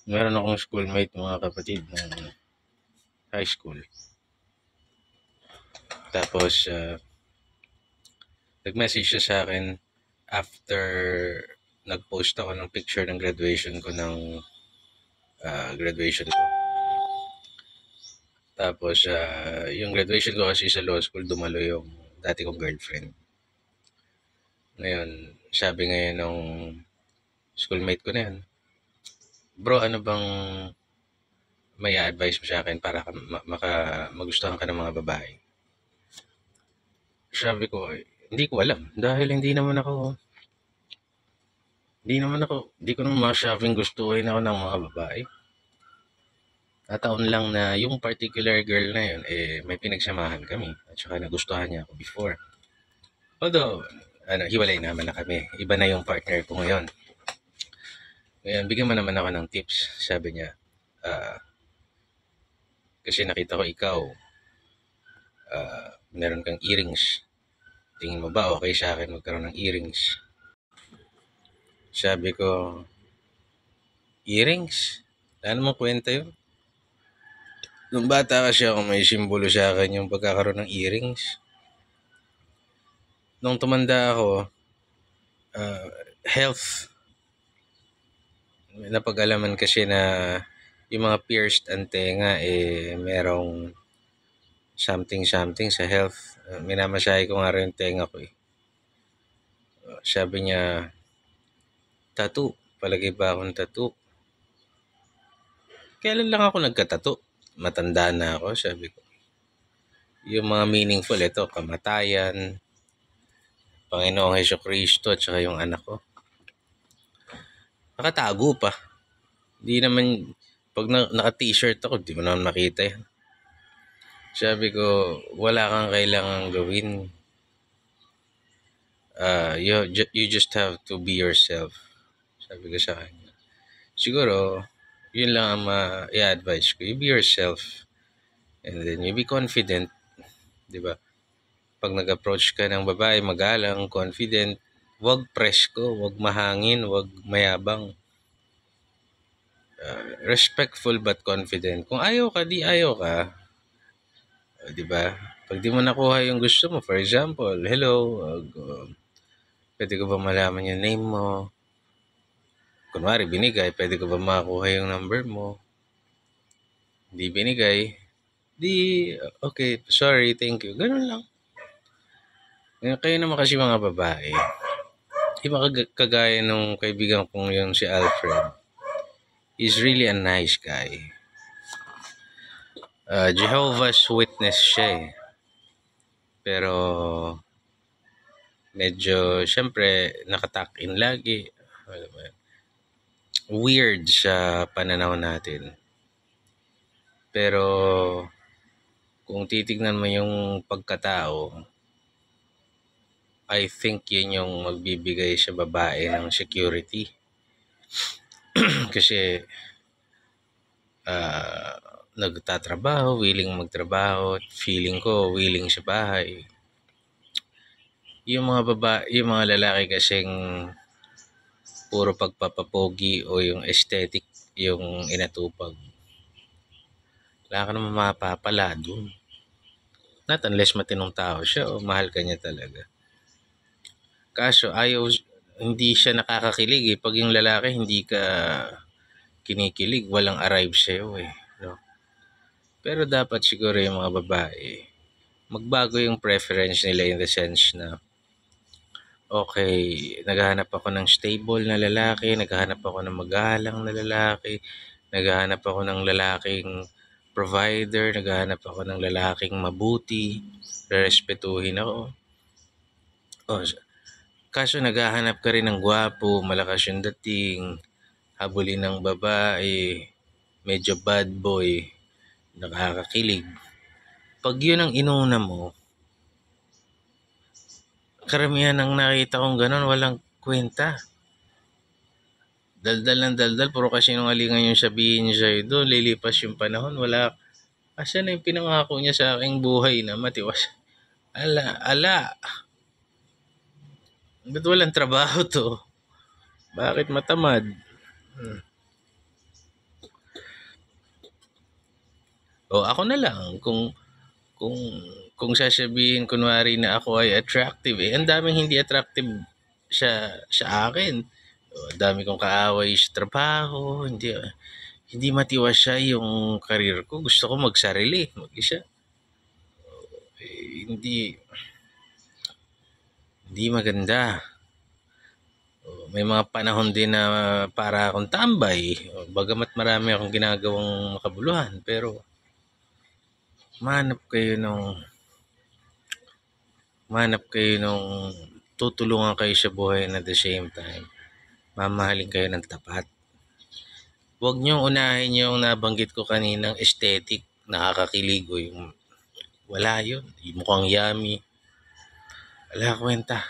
Meron akong schoolmate, mga kapatid, ng high school. Tapos, nag-message siya sa akin after nag-post ako ng picture ng graduation ko graduation ko. Tapos, yung graduation ko kasi sa law school, dumalo yung dati kong girlfriend. Ngayon, sabi ngayon nung schoolmate ko na yan, bro, ano bang may advice mo sa akin para magustuhan ka ng mga babae? Sabi ko, hindi ko alam. Dahil hindi ko naman masyadong gustuhin ako ng mga babae. Nataon lang na yung particular girl na yun, may pinagsamahan kami. At saka nagustuhan niya ako before. Although, hiwalay naman na kami. Iba na yung partner ko ngayon. Ngayon, bigyan mo naman ako ng tips. Sabi niya, kasi nakita ko ikaw, meron kang earrings. Tingin mo ba okay sa akin magkaroon ng earrings? Sabi ko, earrings? Wala namang kwenta yun. Nung bata kasi ako, may simbolo sa akin yung pagkakaroon ng earrings. Nung tumanda ako, health. Napag-alaman kasi na yung mga pierced antenna, merong something sa health. Minamasahe ko nga rin yung tenga ko eh. Sabi niya, tattoo. Palagay ba akong tattoo? Kailan lang ako nagka-tattoo? Matanda na ako, sabi ko. Yung mga meaningful, ito, kamatayan, Panginoong Hesukristo, at saka yung anak ko. Nakatago pa. Di naman, pag naka-t-shirt ako, di mo naman makita yan. Sabi ko, wala kang kailangang gawin. You just have to be yourself. Sabi ko sa kanya. Siguro, yun lang ang i-advise ko. You be yourself. And then, you be confident. Diba? Pag nag-approach ka ng babae, magalang, confident, wag presko, wag mahangin, wag mayabang. Respectful but confident. Kung ayaw ka, di ayaw ka. Diba? Pag di mo nakuha yung gusto mo, for example, hello, pwede ko ba malaman yung name mo? Kunwari, binigay, pwede ko ba makakuha yung number mo? Di binigay, di, okay, sorry, thank you. Ganun lang. Kayo naman kasi mga babae, iba kagaya nung kaibigan kong yung si Alfred. He's really a nice guy. Jehovah's Witness siya eh. Pero, medyo, syempre, nakatuck-in lagi. Weird sa pananaw natin. Pero, kung titignan mo yung pagkatao, I think yun yung magbibigay sa babae ng security. Kasi, nagtatrabaho, willing magtrabaho, feeling ko willing sa bahay. Yung mga lalaki kasing puro pagpapapogi o yung aesthetic yung inatupag. Wala ka naman mapapala dun. Not unless matinong tao siya o mahal ka niya talaga. Kaso hindi siya nakakakilig eh. Pag yung lalaki hindi ka kinikilig, walang arrive sa'yo eh. No? Pero dapat siguro yung mga babae, magbago yung preference nila in the sense na, okay, naghahanap ako ng stable na lalaki, naghahanap ako ng magalang na lalaki, naghahanap ako ng lalaking provider, naghahanap ako ng lalaking mabuti, respetuhin ako. Kaso naghahanap ka rin ng gwapo, malakas yung dating, habulin ng babae, medyo bad boy, nakakakilig. Pag yun ang inuna mo, karamihan ng nakita kong ganun, walang kwenta. Daldal ng daldal, puro kasinungalingan yung sabihin niya sa'yo doon, lilipas yung panahon, wala. Asan na yung pinangako niya sa aking buhay na matiwas? Ala. Ba't walang trabaho to? Bakit matamad? O ako na lang kung kung sasabihin kunwari na ako ay attractive, eh ang daming hindi attractive sa akin. O, ang dami kong kaaway sa trabaho, hindi matiwasya yung career ko. Gusto ko magsarili, mag-isa. Eh, hindi maganda. O, may mga panahon din na para akong tambay. O, bagamat marami akong ginagawang makabuluhan, pero manap kayo nung tutulungan kayo sa buhay and at the same time, mamahalin kayo ng tapat. Huwag niyong unahin yung nabanggit ko kaninang aesthetic, nakakakilig o yung wala yun, yung mukhang yummy. Wala kwenta.